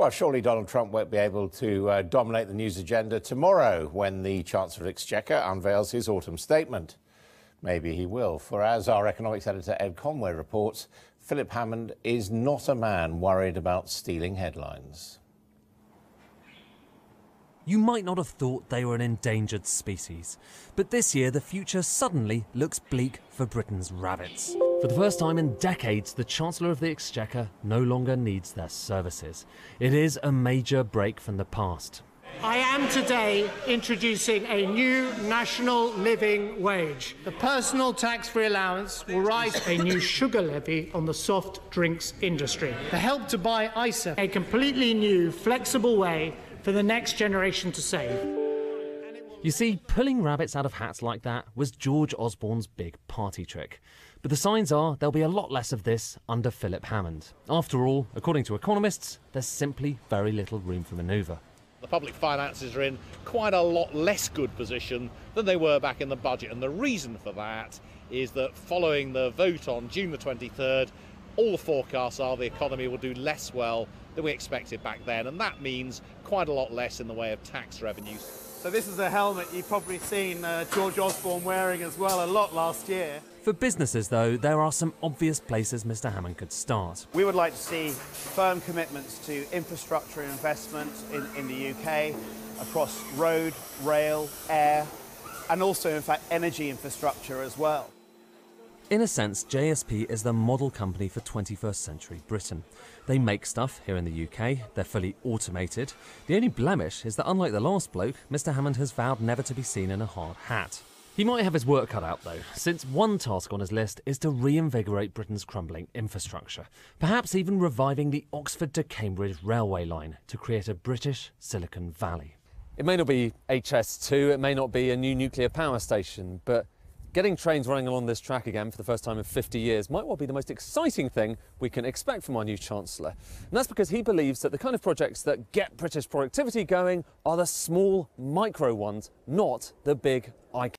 Well, surely Donald Trump won't be able to dominate the news agenda tomorrow when the Chancellor of Exchequer unveils his autumn statement. Maybe he will, for as our economics editor Ed Conway reports, Philip Hammond is not a man worried about stealing headlines. You might not have thought they were an endangered species, but this year the future suddenly looks bleak for Britain's rabbits. For the first time in decades, the Chancellor of the Exchequer no longer needs their services. It is a major break from the past. I am today introducing a new national living wage. The personal tax-free allowance will rise a new sugar levy on the soft drinks industry. The Help to Buy ISA, a completely new, flexible way for the next generation to save. You see, pulling rabbits out of hats like that was George Osborne's big party trick. But the signs are there'll be a lot less of this under Philip Hammond. After all, according to economists, there's simply very little room for manoeuvre. The public finances are in quite a lot less good position than they were back in the budget, and the reason for that is that following the vote on June the 23rd, all the forecasts are the economy will do less well than we expected back then, and that means quite a lot less in the way of tax revenues. So this is a helmet you've probably seen George Osborne wearing as well a lot last year. For businesses, though, there are some obvious places Mr Hammond could start. We would like to see firm commitments to infrastructure investment in the UK, across road, rail, air, and also, in fact, energy infrastructure as well. In a sense, JSP is the model company for 21st century Britain. They make stuff here in the UK, they're fully automated. The only blemish is that unlike the last bloke, Mr Hammond has vowed never to be seen in a hard hat. He might have his work cut out though, since one task on his list is to reinvigorate Britain's crumbling infrastructure, perhaps even reviving the Oxford to Cambridge railway line to create a British Silicon Valley. It may not be HS2, it may not be a new nuclear power station, but getting trains running along this track again for the first time in 50 years might well be the most exciting thing we can expect from our new Chancellor. And that's because he believes that the kind of projects that get British productivity going are the small, micro ones, not the big eye